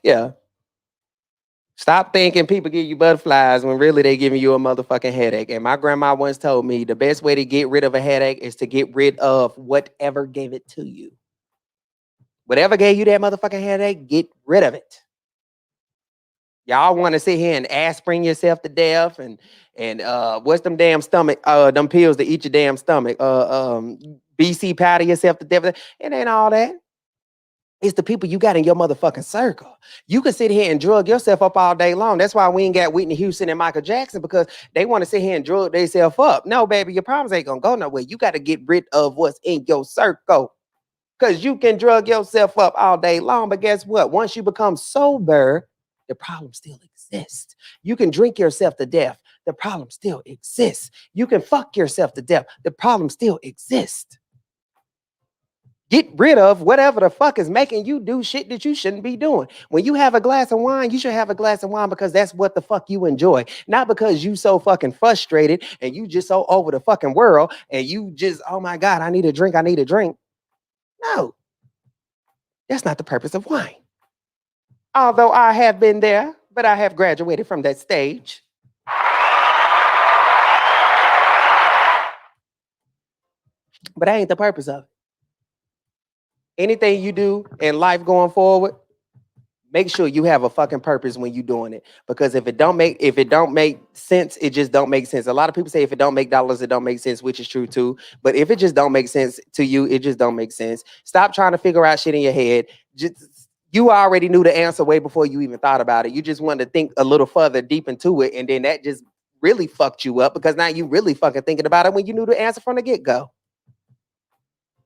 Yeah. Stop thinking people give you butterflies when really they giving you a motherfucking headache. And my grandma once told me the best way to get rid of a headache is to get rid of whatever gave it to you. Whatever gave you that motherfucking headache, get rid of it. Y'all want to sit here and aspirin yourself to death and what's them damn stomach, them pills to eat your damn stomach, BC powder yourself to death. It ain't all that. It's the people you got in your motherfucking circle. You can sit here and drug yourself up all day long. That's why we ain't got Whitney Houston and Michael Jackson, because they want to sit here and drug themselves up. No, baby, your problems ain't gonna go nowhere. You got to get rid of what's in your circle. Because you can drug yourself up all day long, but guess what? Once you become sober, the problem still exists. You can drink yourself to death. The problem still exists. You can fuck yourself to death. The problem still exists. Get rid of whatever the fuck is making you do shit that you shouldn't be doing. When you have a glass of wine, you should have a glass of wine because that's what the fuck you enjoy. Not because you so fucking frustrated and you just so over the fucking world and you just, oh my God, I need a drink. I need a drink. No, that's not the purpose of wine. Although I have been there, but I have graduated from that stage. But that ain't the purpose of it. Anything you do in life going forward, make sure you have a fucking purpose when you're doing it. Because if it don't make sense, it just don't make sense. A lot of people say if it don't make dollars, it don't make sense, which is true too. But if it just don't make sense to you, it just don't make sense. Stop trying to figure out shit in your head. You already knew the answer way before you even thought about it. You just wanted to think a little further deep into it, and then that just really fucked you up because now you really fucking thinking about it when you knew the answer from the get-go.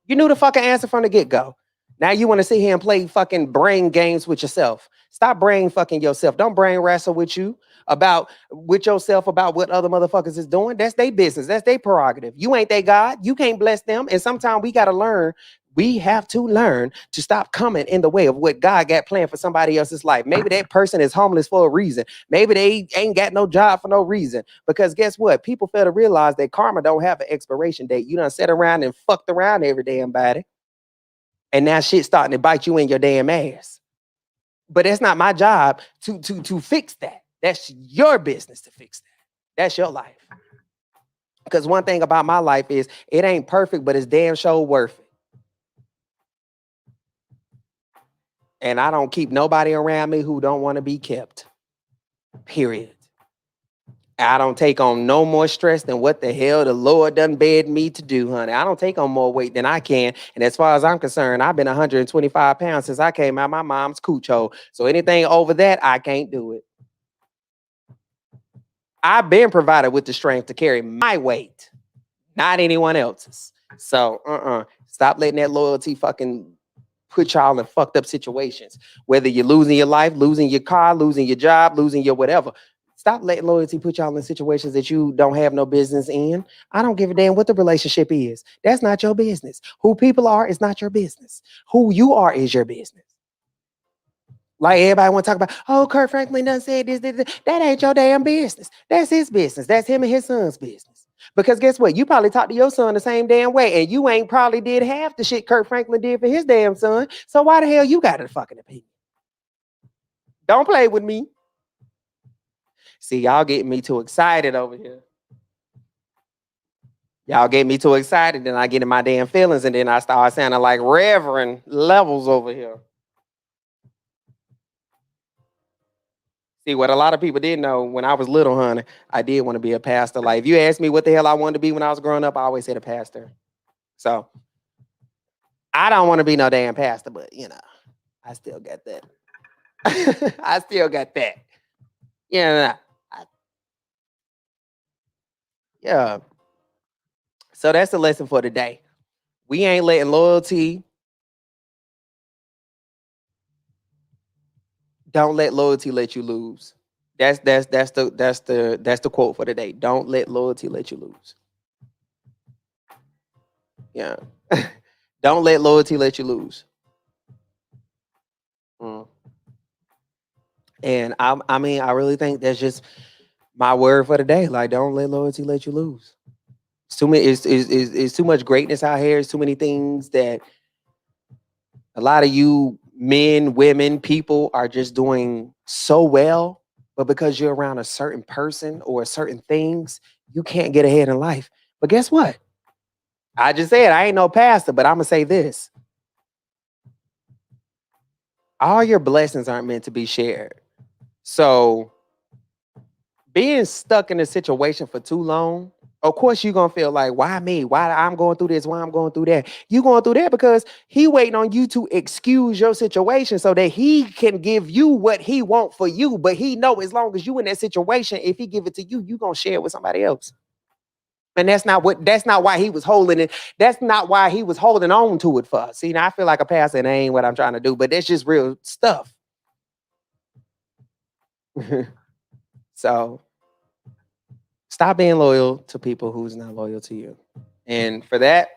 You knew the fucking answer from the get-go. Now you want to sit here and play fucking brain games with yourself. Stop brain fucking yourself. Don't brain wrestle with yourself about what other motherfuckers is doing. That's their business. That's their prerogative. You ain't their God. You can't bless them. And sometimes we got to learn We have to learn to stop coming in the way of what God got planned for somebody else's life. Maybe that person is homeless for a reason. Maybe they ain't got no job for no reason. Because guess what? People fail to realize that karma don't have an expiration date. You done sit around and fucked around every damn body. And now shit's starting to bite you in your damn ass. But that's not my job to fix that. That's your business to fix that. That's your life. Because one thing about my life is it ain't perfect, but it's damn sure worth it. And I don't keep nobody around me who don't want to be kept. Period. I don't take on no more stress than what the hell the Lord done bade me to do, honey. I don't take on more weight than I can. And as far as I'm concerned, I've been 125 pounds since I came out my mom's cooch hole. So anything over that, I can't do it. I've been provided with the strength to carry my weight, not anyone else's. So stop letting that loyalty fucking put y'all in fucked up situations. Whether you're losing your life, losing your car, losing your job, losing your whatever. Stop letting loyalty put y'all in situations that you don't have no business in. I don't give a damn what the relationship is. That's not your business. Who people are is not your business. Who you are is your business. Like everybody want to talk about, oh, Kirk Franklin done said this. That ain't your damn business. That's his business. That's him and his son's business. Because guess what? You probably talk to your son the same damn way, and you ain't probably did half the shit Kirk Franklin did for his damn son. So why the hell you got a fucking opinion? Don't play with me. See, y'all getting me too excited over here. Y'all get me too excited, then I get in my damn feelings, and then I start sounding like Reverend Levels over here. See, what a lot of people didn't know, when I was little, honey, I did want to be a pastor. Like, if you asked me what the hell I wanted to be when I was growing up, I always said a pastor. So, I don't want to be no damn pastor, but, you know, I still got that. I still got that. Yeah. Yeah. So, that's the lesson for today. We ain't letting loyalty. Don't let loyalty let you lose. That's the quote for today. Don't let loyalty let you lose. Yeah. Don't let loyalty let you lose. And I mean, I really think that's just my word for the day. Like, don't let loyalty let you lose. It's too many. It's too much greatness out here. It's too many things that a lot of you men, women, people are just doing so well, but because you're around a certain person or certain things, you can't get ahead in life. But guess what? I just said I ain't no pastor, but I'm gonna say this: all your blessings aren't meant to be shared. So being stuck in a situation for too long, of course you're gonna feel like, why me? Why I'm going through this? Why I'm going through that? You going through that because he waiting on you to excuse your situation so that he can give you what he want for you. But he know as long as you in that situation, if he give it to you, you gonna share it with somebody else. And that's not why he was holding it. That's not why he was holding on to it for us. See, now I feel like a pastor and that ain't what I'm trying to do, but that's just real stuff. So stop being loyal to people who's not loyal to you. And for that,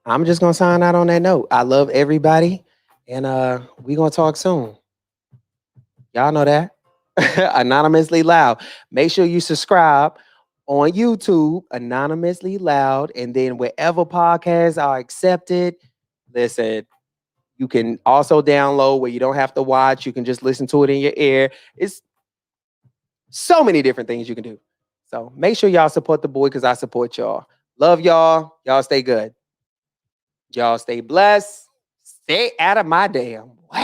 I'm just gonna sign out on that note. I love everybody, and we're gonna talk soon. Y'all know that. Anonymously Loud. Make sure you subscribe on YouTube, Anonymously Loud, and then wherever podcasts are accepted, listen. You can also download where you don't have to watch. You can just listen to it in your ear. It's so many different things you can do. So make sure y'all support the boy because I support y'all. Love y'all. Y'all stay good. Y'all stay blessed. Stay out of my damn way.